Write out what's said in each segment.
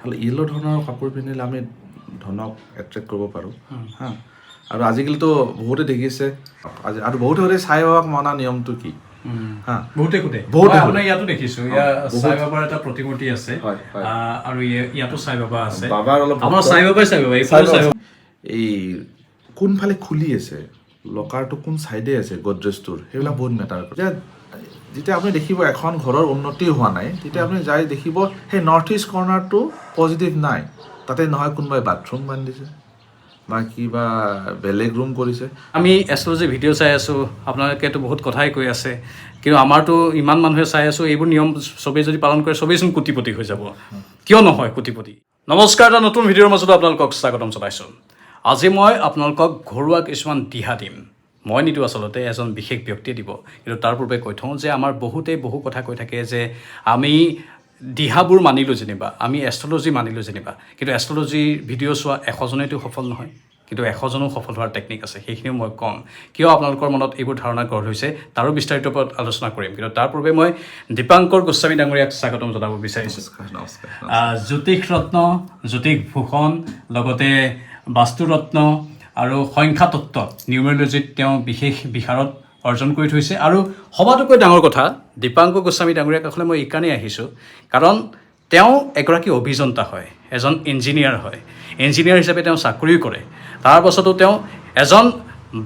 হলে ইয়েলো ধৰণৰ কাপোৰ পিন্ধিলে আমি ধনক এট্ৰেক্ট কৰিব পাৰোঁ হা আৰু আজিকালিতো বহুতে দেখিছে আৰু বহুতে চাই বাবাক মনা নিয়মটো কি হা বহুতে আপোনাৰ ইয়াতো দেখিছো সাই বাবাৰ এটা প্ৰতিমূৰ্তি আছে আৰু ইয়াতো সাই বাবা আছে বাবাৰ অলপ আমাৰ সাই বাবা এই কোনফালে খুলি আছে লকাৰটো কোন চাইডে আছে গডৰেজটোৰ সেইবিলাক বহুত মেটাৰ কৰে যেতিয়া আপুনি দেখিব এখন ঘৰৰ উন্নতি হোৱা নাই তেতিয়া আপুনি যাই দেখিব সেই নৰ্থ ইষ্ট কৰ্নাৰটো পজিটিভ নাই তাতে নহয় কোনোবাই বাথৰুম বান্ধিছে বা কিবা বেলেগ ৰুম কৰিছে আমি এষ্ট্ৰলজি ভিডিঅ' চাই আছোঁ আপোনালোকেতো বহুত কথাই কৈ আছে কিন্তু আমাৰতো ইমান মানুহে চাই আছোঁ এইবোৰ নিয়ম চবেই যদি পালন কৰে চবেইচোন কোটিপতি হৈ যাব কিয় নহয় কোটিপতি নমস্কাৰ এটা নতুন ভিডিঅ'ৰ মাজত আপোনালোকক স্বাগতম জনাইছোঁ আজি মই আপোনালোকক ঘৰুৱা কিছুমান দিহা দিম মই নিদিওঁ আচলতে এজন বিশেষ ব্যক্তিয়ে দিব কিন্তু তাৰ পূৰ্বে কৈ থওঁ যে আমাৰ বহু কথা কৈ থাকে যে আমি দিহাবোৰ মানিলোঁ যেনিবা আমি এষ্ট্ৰলজি মানিলোঁ যেনিবা কিন্তু এষ্ট্ৰলজিৰ ভিডিঅ' চোৱা 100জনেইতো সফল নহয় কিন্তু 100জনো সফল হোৱাৰ টেকনিক আছে সেইখিনিও মই ক'ম কিয় আপোনালোকৰ মনত এইবোৰ ধাৰণা গঢ় হৈছে তাৰো বিস্তাৰিত ওপৰত আলোচনা কৰিম কিন্তু তাৰ পূৰ্বে মই দীপাংকৰ গোস্বামী ডাঙৰীয়াক স্বাগতম জনাব বিচাৰিছোঁ জ্যোতিষ ৰত্ন জ্যোতিষ ভূষণ লগতে বাস্তুৰত্ন আৰু সংখ্যা তত্ত্ব নিউমেৰলজিত তেওঁ বিশেষ বিশাৰদ অৰ্জন কৰি থৈছে আৰু সবাতোকৈ ডাঙৰ কথা দীপাংকৰ গোস্বামী ডাঙৰীয়াৰ কাষলৈ মই এইকাৰণেই আহিছোঁ কাৰণ তেওঁ এগৰাকী অভিযন্তা হয় এজন ইঞ্জিনিয়াৰ হয় ইঞ্জিনিয়াৰ হিচাপে তেওঁ চাকৰিও কৰে তাৰ পাছতো তেওঁ এজন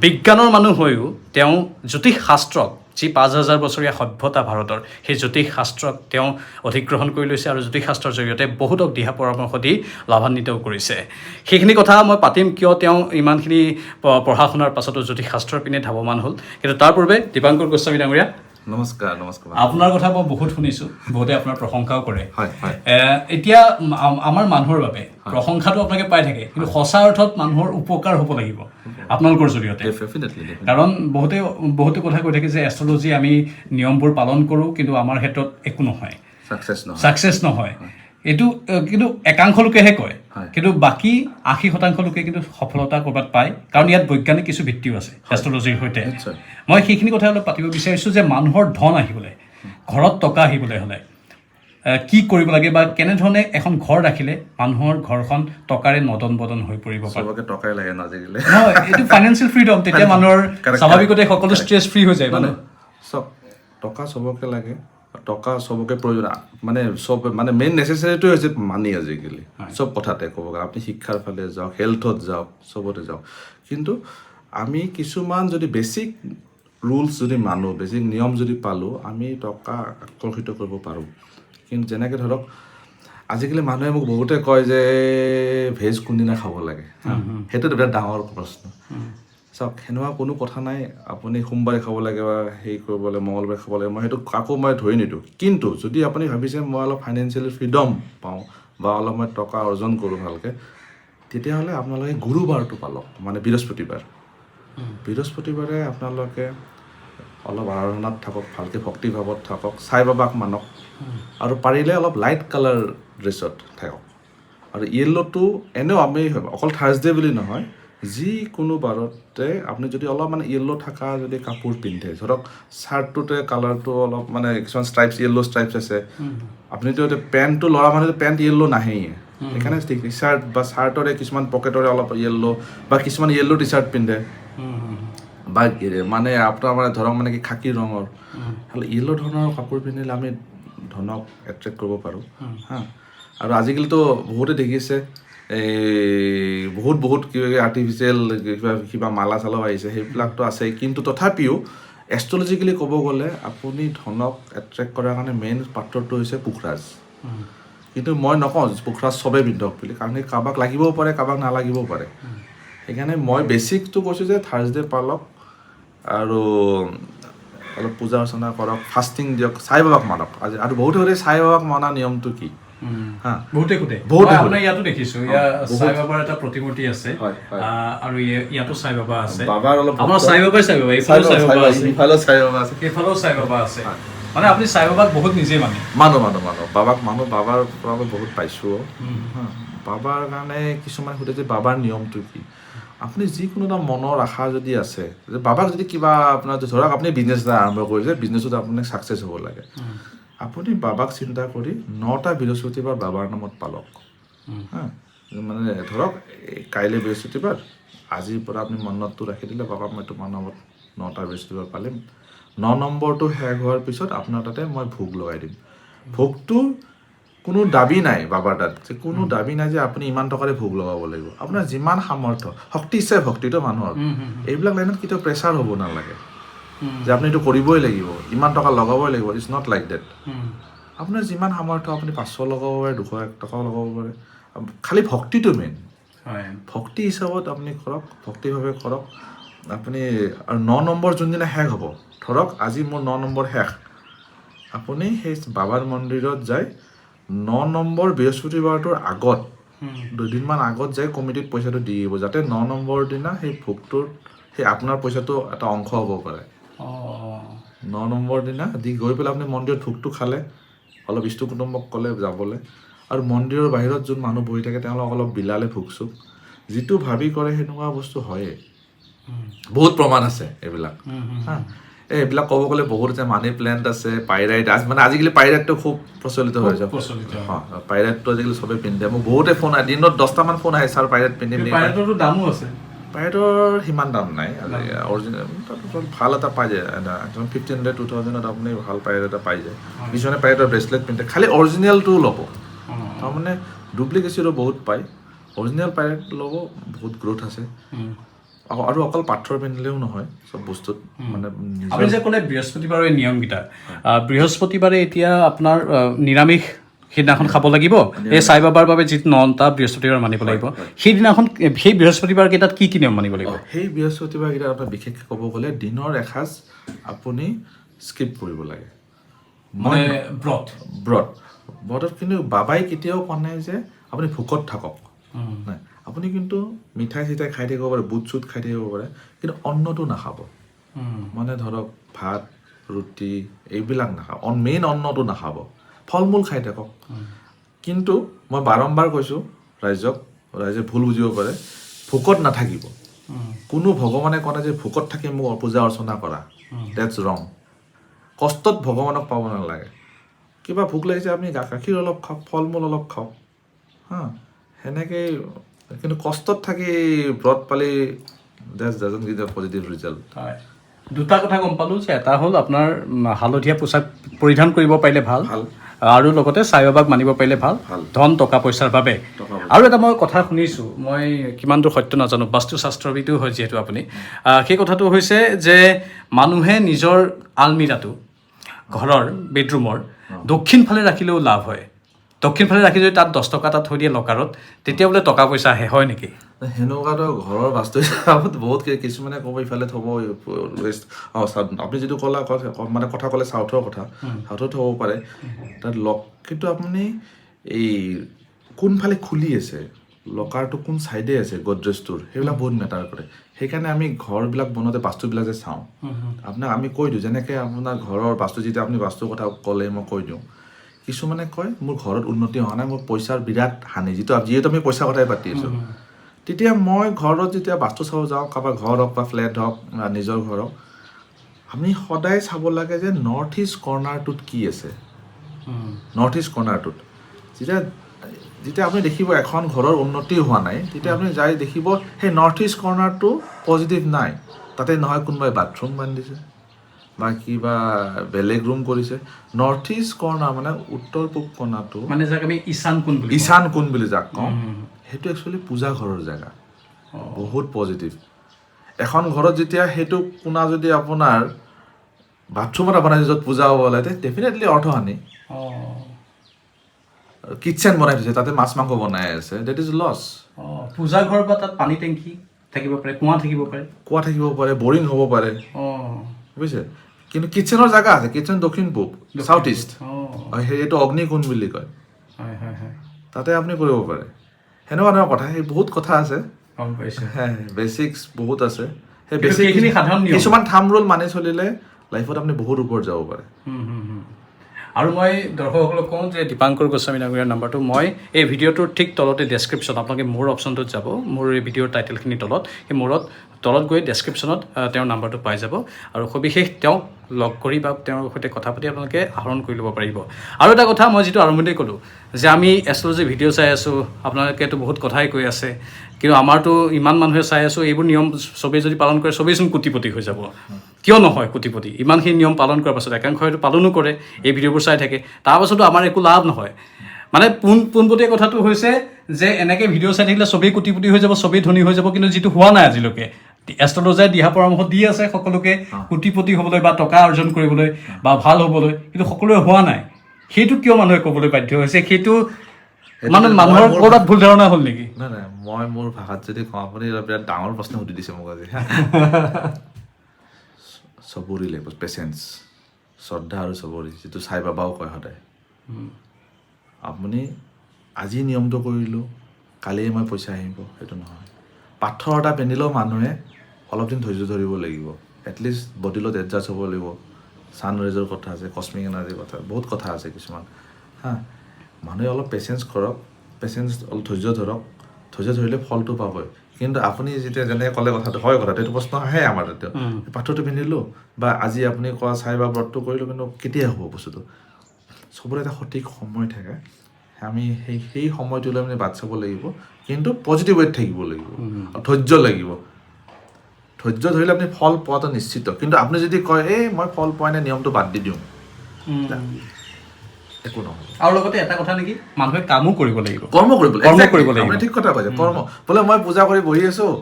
বিজ্ঞানৰ মানুহ হৈও তেওঁ জ্যোতিষ শাস্ত্ৰক যি 5000 বছৰীয়া সভ্যতা ভাৰতৰ সেই জ্যোতিষ শাস্ত্ৰক তেওঁ অধিগ্ৰহণ কৰি লৈছে আৰু জ্যোতিষ শাস্ত্ৰৰ জৰিয়তে বহুতক দিহা পৰামৰ্শ দি লাভান্বিতও কৰিছে সেইখিনি কথা মই পাতিম কিয় তেওঁ ইমানখিনি পঢ়া শুনাৰ পাছতো জ্যোতিষ শাস্ত্ৰৰ পিনে ধাৱমান হ'ল কিন্তু তাৰ পূৰ্বে দীপাংকৰ গোস্বামী ডাঙৰীয়া নমস্কাৰ আপোনাৰ কথা মই বহুত শুনিছোঁ বহুতে আপোনাৰ প্ৰশংসাও কৰে এতিয়া আমাৰ মানুহৰ বাবে প্ৰশংসাটো আপোনালোকে পাই থাকে কিন্তু সঁচা অৰ্থত মানুহৰ উপকাৰ হ'ব লাগিব আপোনালোকৰ জৰিয়তে কাৰণ বহুতে কথা কৈ থাকে যে এষ্ট্ৰলজি আমি নিয়মবোৰ পালন কৰোঁ কিন্তু আমাৰ ক্ষেত্ৰত একো নহয় ছাকচেছ নহয় এইটো কিন্তু একাংশ লোকেহে কয় কিন্তু বাকী 80% লোকে কিন্তু সফলতা ক'ৰবাত পায় কাৰণ ইয়াত বৈজ্ঞানিক কিছু ভিত্তিও আছে এষ্ট্ৰলজিৰ সৈতে মই সেইখিনি কথা অলপ পাতিব বিচাৰিছোঁ যে মানুহৰ ধন আহিবলৈ ঘৰত টকা আহিবলৈ হ'লে কি কৰিব লাগে বা কেনেধৰণে এখন ঘৰ ৰাখিলে মানুহৰ ঘৰখন টকাৰে নদন বদন হৈ পৰিব পাৰে টকাই লাগে নাজিলে এইটো ফাইনেন্সিয়েল ফ্ৰীডম তেতিয়া মানুহৰ স্বাভাৱিকতে সকলো ষ্ট্ৰেছ ফ্ৰী হৈ যায় মানে চব টকা চবকে লাগে টকা চবকে প্ৰয়োজন মানে চব মানে মেইন নেচেচাৰিটোৱে হৈছে মানি আজিকালি চব কথাতে ক'ব গ'লে আপুনি শিক্ষাৰ ফালে যাওক হেল্থত যাওক চবতে যাওক কিন্তু আমি কিছুমান যদি বেছিক ৰুলছ যদি মানো বেছিক নিয়ম যদি পালোঁ আমি টকা আকৰ্ষিত কৰিব পাৰোঁ কিন্তু যেনেকৈ ধৰক আজিকালি মানুহে মোক বহুতে কয় যে ভেজ কোনদিনা খাব লাগে সেইটো বিৰাট ডাঙৰ প্ৰশ্ন চাওক সেনেকুৱা কোনো কথা নাই আপুনি সোমবাৰে খাব লাগে বা হেৰি কৰিব লাগে মঙলবাৰে খাব লাগে মই সেইটো কাকো মই ধৰি নিদিওঁ কিন্তু যদি আপুনি ভাবিছে মই অলপ ফাইনেন্সিয়েল ফ্ৰীডম পাওঁ বা অলপ মই টকা অৰ্জন কৰোঁ ভালকৈ তেতিয়াহ'লে আপোনালোকে গুৰুবাৰটো পালক মানে বৃহস্পতিবাৰে আপোনালোকে অলপ আৰাধনাত থাকক ভালকৈ ভক্তিভাৱত থাকক সাই বাবাক মানক আৰু পাৰিলে অলপ লাইট কালাৰ ড্ৰেছত থাকক আৰু য়েল্ল'টো এনেও আমি অকল থাৰ্ছডে বুলি নহয় যিকোনো বাৰতে আপুনি যদি অলপ মানে য়েল্ল' থকা যদি কাপোৰ পিন্ধে ধৰক চাৰ্টটোতে কালাৰটো অলপ মানে কিছুমান ষ্ট্ৰাইপছ য়েল্ল' ষ্ট্ৰাইপছ আছে আপুনিতো পেণ্টটো ল'ৰা মানুহে পেণ্ট য়েল্ল' নাহেই সেইকাৰণে টি চাৰ্ট বা চাৰ্টৰে কিছুমান পকেটৰে অলপ য়েল্ল' বা কিছুমান য়েল্ল' টি চাৰ্ট পিন্ধে বা মানে আপোনাৰ মানে ধৰক মানে কি খাকী ৰঙৰ হ'লে য়েল্ল' ধৰণৰ কাপোৰ পিন্ধিলে আমি ধনক এট্ৰেক্ট কৰিব পাৰোঁ হা আৰু আজিকালিতো বহুতে দেখিছে এই বহুত কিবা আৰ্টিফিচিয়েল কিবা মালা চালাও আহিছে সেইবিলাকতো আছে কিন্তু তথাপিও এষ্ট্ৰলজিকেলি ক'ব গ'লে আপুনি ধনক এট্ৰেক্ট কৰাৰ কাৰণে মেইন পাত্ৰটো হৈছে পুখৰাজ কিন্তু মই নকওঁ পুখৰাজ চবেই পিন্ধক বুলি কাৰণ সেই কাৰোবাক লাগিবও পাৰে কাৰোবাক নালাগিবও পাৰে সেইকাৰণে মই বেছিকটো কৈছোঁ যে থাৰ্ছডে পালক আৰু অলপ পূজা অৰ্চনা কৰক ফাষ্টিং দিয়ক সাই বাবাক মানক আৰু বহুতে সাই বাবাক মনা নিয়মটো কি বহুতে আপোনাৰ ইয়াতো দেখিছোঁ সাই বাবাৰ এটা প্ৰতিমূৰ্তি আছে আৰু ইয়াতো সাই বাবা আছে আমাৰ সাই বাবাই এইফালেও সাই বাবা আছে মানে আপুনি সাই বাবাক বহুত নিজেই মানো বাবাক মানো বাবাৰ পৰা মই বহুত পাইছোঁ বাবাৰ কাৰণে কিছুমান সোধে যে বাবাৰ নিয়মটো কি আপুনি যিকোনো এটা মনৰ আশা যদি আছে যে বাবাক যদি কিবা আপোনাৰ ধৰক আপুনি বিজনেছ এটা আৰম্ভ কৰিছে বিজনেছত আপোনাক ছাকচেছ হ'ব লাগে আপুনি বাবাক চিন্তা কৰি 9টা বৃহস্পতিবাৰ বাবাৰ নামত পালক হা মানে ধৰক কাইলৈ বৃহস্পতিবাৰ আজিৰ পৰা আপুনি মনতটো ৰাখি দিলে বাবা মই তোমাৰ নামত 9টা বৃহস্পতিবাৰ পালিম 9 নম্বৰটো শেষ হোৱাৰ পিছত আপোনাৰ তাতে মই ভোগ লগাই দিম ভোগটো কোনো দাবী নাই বাবাৰ তাত যে কোনো দাবী নাই যে আপুনি ইমান টকাৰে ভোগ লগাব লাগিব আপোনাৰ যিমান সামৰ্থ্য শক্তি ইচ্ছা ভক্তিটো মানুহৰ এইবিলাক লাইনত কেতিয়াও প্ৰেছাৰ হ'ব নালাগে যে আপুনি এইটো কৰিবই লাগিব ইমান টকা লগাবই লাগিব ইটছ নট লাইক ডেট আপোনাৰ যিমান সামৰ্থ্য আপুনি 500 লগাব পাৰে 201 টকাও লগাব পাৰে খালি ভক্তিটো মেইন ভক্তি হিচাপত আপুনি কৰক ভক্তিভাৱে কৰক আপুনি আৰু 9 নম্বৰ যোনদিনা শেষ হ'ব ধৰক আজি মোৰ 9 নম্বৰ শেষ আপুনি সেই বাবাৰ মন্দিৰত যাই 9 নম্বৰ বৃহস্পতিবাৰটোৰ আগত 2 দিনমান আগত যাই কমিটিত পইচাটো দি দিব যাতে 9 নম্বৰ দিনা সেই ভোগটোৰ সেই আপোনাৰ পইচাটো এটা অংশ হ'ব পাৰে 9 নম্বৰ দিনা দি গৈ পেলাই আপুনি মন্দিৰত ভোগটো খালে অলপ ইষ্ট কুটুম্বক ক'লে যাবলৈ আৰু মন্দিৰৰ বাহিৰত যোন মানুহ বহি থাকে তেওঁলোকক অলপ বিলালে ভোগ চোগ যিটো ভাবি কৰে সেনেকুৱা বস্তু হয়ে বহুত প্ৰমাণ আছে এইবিলাক হা এইবিলাক ক'ব গ'লে বহুত আছে মানি প্লেণ্ট আছে পাইৰাইট মানে আজিকালি পাইৰাইটটো খুব প্ৰচলিত হৈ যায় পাইৰাইটটো আজিকালি চবে পিন্ধে মোক বহুতে ফোন আহে দিনত 10টামান ফোন আহে ছাৰ পাইৰাইট পিন্ধিম পাইৰাইটৰটো দামো আছে পাইৰাইটৰ সিমান দাম নাই অৰিজিনেল ভাল এটা পাই যায় 1500 2000ত আপুনি ভাল পাইৰাইট এটা পাই যায় কিছুমানে পাইৰাইটৰ ব্ৰেচলেট পিন্ধে খালি অৰিজিনেলটো ল'ব তাৰমানে ডুপ্লিকেচিটো বহুত পায় অৰিজিনেল পাইৰাইট ল'ব বহুত গ্ৰোথ আছে আৰু অকল পাথৰ পিন্ধিলেও নহয় চব বস্তুত মানে আপুনি যে ক'লে বৃহস্পতিবাৰৰ নিয়মকেইটা বৃহস্পতিবাৰে এতিয়া আপোনাৰ নিৰামিষ সেইদিনাখন খাব লাগিব এই সাই বাবাৰ বাবে যিটো 9টা বৃহস্পতিবাৰ মানিব লাগিব সেইদিনাখন সেই বৃহস্পতিবাৰ কেইটাত কি কি নিয়ম মানিব লাগিব সেই বৃহস্পতিবাৰ কেইটাত আপোনাৰ বিশেষকৈ ক'ব গ'লে দিনৰ এসাঁজ আপুনি স্কিপ কৰিব লাগে মানে ব্ৰতত কিন্তু বাবাই কেতিয়াও কোৱা নাই যে আপুনি ভোকত থাকক নাই আপুনি কিন্তু মিঠাই চিঠাই খাই থাকিব পাৰে বুট চুট খাই থাকিব পাৰে কিন্তু অন্নটো নাখাব মানে ধৰক ভাত ৰুটি এইবিলাক নাখাব মেইন অন্নটো নাখাব ফল মূল খাই থাকক কিন্তু মই বাৰম্বাৰ কৈছোঁ ৰাইজে ভুল বুজিব পাৰে ভোকত নাথাকিব কোনো ভগৱানে কোৱা নাই যে ভোকত থাকি মোক পূজা অৰ্চনা কৰা ডেটছ ৰং কষ্টত ভগৱানক পাব নালাগে কিবা ভোক লাগিছে আপুনি গাখীৰ অলপ খাওক ফল মূল অলপ খাওক হা সেনেকেই কিন্তু কষ্টত থাকি ব্ৰত পালি that's doesn't give a positive result দুটা কথা গম পালোঁ যে এটা হ'ল আপোনাৰ হালধীয়া পোচাক পৰিধান কৰিব পাৰিলে ভাল আৰু লগতে সাই বাবাক মানিব পাৰিলে ভাল ধন টকা পইচাৰ বাবে আৰু এটা মই কথা শুনিছোঁ মই কিমান দূৰ সত্য নাজানো বাস্তুশাস্ত্ৰবিদো হয় যিহেতু আপুনি সেই কথাটো হৈছে যে মানুহে নিজৰ আলমিৰাটো ঘৰৰ বেডৰুমৰ দক্ষিণ ফালে ৰাখিলেও লাভ হয় দক্ষিণ ফালে ৰাখি যদি তাত 10 টকা এটা থৈ দিয়ে লকাৰত তেতিয়া বোলে টকা পইচা আহে হয় নেকি সেনেকুৱাতো ঘৰৰ বাস্তু হিচাপত বহুত কিছুমানে ক'ব ইফালে থ'ব আপুনি যিটো ক'লা মানে কথা ক'লে চাউথৰ কথা চাউথত থ'ব পাৰে তাত লক কিন্তু আপুনি এই কোনফালে খুলি আছে লকাৰটো কোন ছাইডে আছে গডৰেজটোৰ সেইবিলাক বহুত মেটাৰ কৰে সেইকাৰণে আমি ঘৰবিলাক বনাওঁতে বাস্তুবিলাক যে চাওঁ আপোনাক আমি কৈ দিওঁ যেনেকৈ আপোনাৰ ঘৰৰ বাস্তু যেতিয়া আপুনি বাস্তুৰ কথা ক'লে মই কৈ দিওঁ কিছুমানে কয় মোৰ ঘৰত উন্নতি হোৱা নাই মোৰ পইচাৰ বিৰাট হানি যিহেতু আমি পইচাৰ কথাই পাতি আছোঁ তেতিয়া মই ঘৰত যেতিয়া বাস্তু চাব যাওঁ কাৰোবাৰ ঘৰ হওক বা ফ্লেট হওক বা নিজৰ ঘৰ হওক আমি সদায় চাব লাগে যে নৰ্থ ইষ্ট কৰ্ণাৰটোত কি আছে নৰ্থ ইষ্ট কৰ্ণাৰটোত যেতিয়া আপুনি দেখিব এখন ঘৰৰ উন্নতি হোৱা নাই তেতিয়া আপুনি যাই দেখিব সেই নৰ্থ ইষ্ট কৰ্ণাৰটো পজিটিভ নাই তাতে নহয় কোনোবাই বাথৰুম বান্ধিছে বা কিবা বেলেগ ৰুম কৰিছে নৰ্থ ইষ্ট কৰ্ণাৰ মানে উত্তৰ পূব কোণাটো মানে যাক আমি ঈশান কোণ বুলি যাক কওঁ সেইটো একচুৱেলি পূজা ঘৰৰ জেগা বহুত পজিটিভ এখন ঘৰত যেতিয়া সেইটো কোণা যদি আপোনাৰ বাথৰুম এটা বনাইছে য'ত পূজা হ'ব লাগে ডেফিনেটলি অৰ্থহানি কিটচেন বনাই থৈছে তাতে মাছ মাংস বনাই আছে ডেট ইজ লছ পূজা ঘৰ বা তাত পানী টেংকি থাকিব পাৰে কুঁৱা থাকিব পাৰে বৰিং হ'ব পাৰে বুজিছে কিন্তু কিটচেনৰ জেগা আছে কিটচেন দক্ষিণ পূব চাউথ ইষ্ট সেইটো অগ্নিকোণ বুলি কয় তাতে আপুনি কৰিব পাৰে সেনেকুৱা ধৰণৰ কথা সেই বহুত কথা আছে বেচিক্স বহুত আছে সেই বেচিক কিছুমান থাম ৰুল মানি চলিলে লাইফত আপুনি বহুত ওপৰত যাব পাৰে আৰু মই দৰ্শকসকলক কওঁ যে দীপাংকৰ গোস্বামী ডাঙৰীয়াৰ নাম্বাৰটো মই এই ভিডিঅ'টোৰ ঠিক তলতে ডেছক্ৰিপশ্যন আপোনালোকে মোৰ অপশ্যনটোত যাব মোৰ এই ভিডিঅ'ৰ টাইটেলখিনিৰ তলত সেই মূৰত তলত গৈ ডেছক্ৰিপশ্যনত তেওঁৰ নাম্বাৰটো পাই যাব আৰু সবিশেষ তেওঁক লগ কৰি বা তেওঁৰ সৈতে কথা পাতি আপোনালোকে আহৰণ কৰি ল'ব পাৰিব। আৰু এটা কথা মই যিটো আৰম্ভণিতে ক'লোঁ যে আমি এষ্ট্ৰলজি ভিডিঅ' চাই আছোঁ, আপোনালোকেতো বহুত কথাই কৈ আছে, কিন্তু আমাৰতো ইমান মানুহে চাই আছোঁ, এইবোৰ নিয়ম চবেই যদি পালন কৰে চবেইচোন কোটিপতি হৈ যাব। কিয় নহয় কোটিপতি? ইমানখিনি নিয়ম পালন কৰাৰ পাছত একাংশই হয়তো পালনো কৰে, এই ভিডিঅ'বোৰ চাই থাকে, তাৰপাছতো আমাৰ একো লাভ নহয়। মানে পোনপটীয়া কথাটো হৈছে যে এনেকৈ ভিডিঅ' চাই থাকিলে চবেই কোটিপতি হৈ যাব, চবেই ধনী হৈ যাব, কিন্তু যিটো হোৱা নাই আজিলৈকে। এষ্ট্ৰলজাৰে দিহা পৰামৰ্শ দি আছে সকলোকে কোটিপতি হ'বলৈ বা টকা অৰ্জন কৰিবলৈ বা ভাল হ'বলৈ, কিন্তু সকলোৰে হোৱা নাই। সেইটো কিয় মানুহে ক'বলৈ বাধ্য হৈছে? সেইটো মানে মানুহৰ ক'ৰবাত ভুল ধাৰণা হ'ল নেকি? নাই নাই, মই মোৰ ভাষাত যদি কওঁ, আপুনি বিৰাট ডাঙৰ প্ৰশ্ন সুধি দিছে মোক আজি। চবৰি লাগিব পেচেঞ্চ, শ্ৰদ্ধা আৰু চবৰি, যিটো চাই বাবাও কয় সদায়। আপুনি আজি নিয়মটো কৰিলোঁ, কালিয়ে মই পইচা আহিব, সেইটো নহয়। পাথৰ এটা পিন্ধিলেও মানুহে অলপ দিন ধৈৰ্য ধৰিব লাগিব, এটলিষ্ট বডিলত এডজাষ্ট হ'ব লাগিব। ছানৰাইজৰ কথা আছে, কচমিক এনাৰ্জিৰ কথা, বহুত কথা আছে কিছুমান হা। মানুহে অলপ পেচেঞ্চ কৰক, অলপ ধৈৰ্য ধৰক, ধৈৰ্য ধৰিলে ফলটো পাবই। কিন্তু আপুনি যেতিয়া যেনেকৈ ক'লে কথাটো হয়, কথাটো এইটো প্ৰশ্ন আহে আমাৰ তাতে, পাথৰটো পিন্ধিলোঁ বা আজি আপুনি কোৱা চাই বা ব্ৰতটো কৰিলোঁ, কিন্তু কেতিয়া হ'ব বস্তুটো? চবৰে এটা সঠিক সময় থাকে, আমি সেই সময়টোলৈ আমি বাট চাব লাগিব, কিন্তু পজিটিভ ৱেত থাকিব লাগিব, ধৈৰ্য লাগিব। ধৈৰ্য ধৰিলে আপুনি ফল পোৱাটো নিশ্চিত। কিন্তু আপুনি যদি কয় মই ফল পোৱা নাই, নিয়মটো বাদ দি দিওঁ, একো নহয়। আৰু লগতে এটা কথা নেকি, মানুহে কামো কৰিব লাগিব, কৰ্ম কৰিব লাগিব। আপুনি ঠিক কথা কৈছে, কৰ্ম। বোলে মই পূজা কৰি বহি আছোঁ,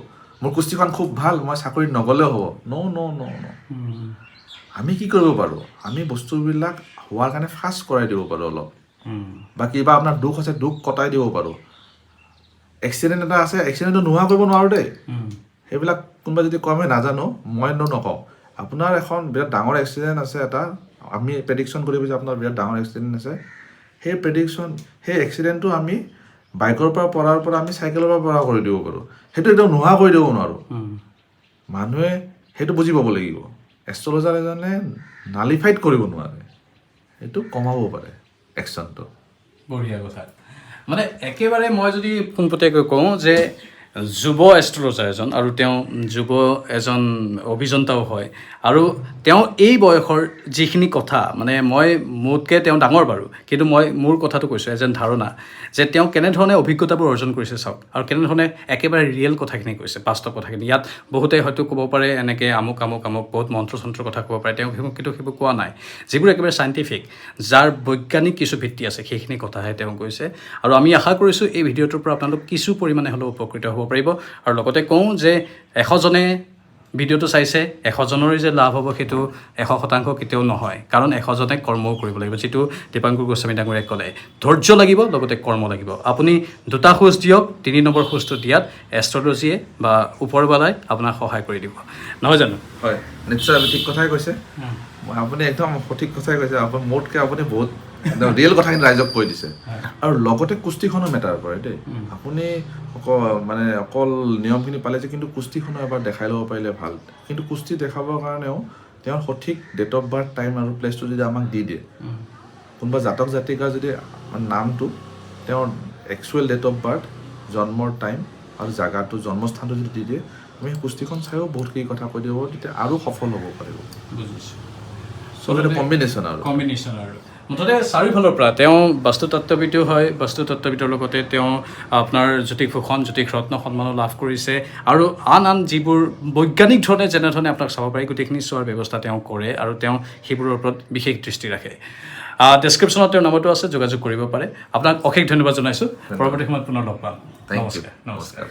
মোৰ কুস্তিখন খুব ভাল, মই চাকৰিত নগ'লেও হ'ব। ন'। আমি কি কৰিব পাৰোঁ? আমি বস্তুবিলাক হোৱাৰ কাৰণে ফাষ্ট কৰাই দিব পাৰোঁ অলপ, বা কিবা আপোনাৰ দুখ আছে, দুখ কটাই দিব পাৰোঁ। এক্সিডেণ্ট এটা আছে, এক্সিডেণ্টটো নোহোৱা কৰিব নোৱাৰোঁ দেই। সেইবিলাক কোনোবা যদি কয় মই নাজানো, মই নকওঁ। আপোনাৰ এখন বিৰাট ডাঙৰ এক্সিডেণ্ট আছে এটা, আমি প্ৰেডিকশ্যন কৰিব যে আপোনাৰ বিৰাট ডাঙৰ এক্সিডেণ্ট আছে, সেই এক্সিডেণ্টটো আমি বাইকৰ পৰা পৰাৰ পৰা আমি চাইকেলৰ পৰা কৰি দিব পাৰোঁ। সেইটো একদম নোহোৱা কৰি দিব নোৱাৰোঁ। মানুহে সেইটো বুজি পাব লাগিব। এষ্ট্ৰলজাৰ এজনে নালিফাইড কৰিব নোৱাৰে, সেইটো কমাব পাৰে একশ্যনটো। বঢ়িয়া কথা। মানে একেবাৰে মই যদি পোনপটীয়াকৈ কওঁ যে যুৱ এষ্ট্ৰলজাৰ এজন, আৰু তেওঁ এজন অভিযন্তাও হয়, আৰু তেওঁ এই বয়সৰ যিখিনি কথা, মানে মোতকৈ তেওঁ ডাঙৰ বাৰু, কিন্তু মোৰ কথাটো কৈছোঁ এজন ধাৰণা, যে তেওঁ কেনেধৰণে অভিজ্ঞতাবোৰ অৰ্জন কৰিছে চাওক, আৰু কেনেধৰণে একেবাৰে ৰিয়েল কথাখিনি কৈছে, বাস্তৱ কথাখিনি। ইয়াত বহুতে হয়তো ক'ব পাৰে এনেকৈ আমুক বহুত মন্ত্ৰ কথা ক'ব পাৰে, তেওঁ কিন্তু সেইবোৰ কোৱা নাই। যিবোৰ একেবাৰে চাইণ্টিফিক, যাৰ বৈজ্ঞানিক কিছু ভিত্তি আছে, সেইখিনি কথাহে তেওঁ কৈছে। আৰু আমি আশা কৰিছোঁ এই ভিডিঅ'টোৰ পৰা আপোনালোক কিছু পৰিমাণে হ'লেও উপকৃত হ'ব পাৰিব। আৰু লগতে কওঁ যে 100জনে ভিডিঅ'টো চাইছে, 100জনৰে যে লাভ হ'ব সেইটো 100% কেতিয়াও নহয়, কাৰণ 100জনে কৰ্মও কৰিব লাগিব, যিটো দীপাংকৰ গোস্বামী ডাঙৰীয়াই ক'লে। ধৈৰ্য লাগিব, লগতে কৰ্ম লাগিব। আপুনি 2টা খোজ দিয়ক, 3 নম্বৰ খোজটো দিয়াত এষ্ট্ৰলজিয়ে বা ওপৰৱালাই আপোনাক সহায় কৰি দিব, নহয় জানো? হয়, নিশ্চয়, আপুনি ঠিক কথাই কৈছে। আপুনি একদম সঠিক কথাই কৈছে। মোতকৈ আপুনি বহুত ৰিয়েল কথাখিনি ৰাইজক কৈ দিছে। আৰু লগতে কুস্তিখনো মেটাৰ কৰে দেই। আপুনি অকল নিয়মখিনি পালে যে, কিন্তু কুস্তিখনো এবাৰ দেখাই ল'ব পাৰিলে ভাল। কিন্তু কুস্তি দেখাবৰ কাৰণেও তেওঁৰ সঠিক ডেট অফ বাৰ্থ, টাইম আৰু প্লেচটো যদি আমাক দি দিয়ে, কোনোবা জাতক জাতিকাৰ যদি নামটো, তেওঁৰ একচুৱেল ডেট অফ বাৰ্থ, জন্মৰ টাইম আৰু জাগাটো, জন্মস্থানটো যদি দি দিয়ে, আমি কুস্তিখন চাইও বহুতখিনি কথা কৈ দিব পাৰোঁ, তেতিয়া আৰু সফল হ'ব পাৰিব। বুজিছোঁ। চ' সেইটো কম্বিনেশ্যন আৰু মুঠতে চাৰিওফালৰ পৰা তেওঁ বাস্তুতত্ত্ববিদো হয়, বাস্তুতত্ত্ববিদৰ লগতে তেওঁ আপোনাৰ জ্যোতিষভূষণ, জ্যোতিষ ৰত্ন সন্মানো লাভ কৰিছে, আৰু আন যিবোৰ বৈজ্ঞানিক ধৰণে যেনেধৰণে আপোনাক চাব পাৰি, গোটেইখিনি চোৱাৰ ব্যৱস্থা তেওঁ কৰে, আৰু তেওঁ সেইবোৰৰ ওপৰত বিশেষ দৃষ্টি ৰাখে। ডেছক্ৰিপশ্যনত তেওঁৰ নম্বৰটো আছে, যোগাযোগ কৰিব পাৰে। আপোনাক অশেষ ধন্যবাদ জনাইছোঁ। পৰৱৰ্তী সময়ত পুনৰ লগ পাম। নমস্কাৰ।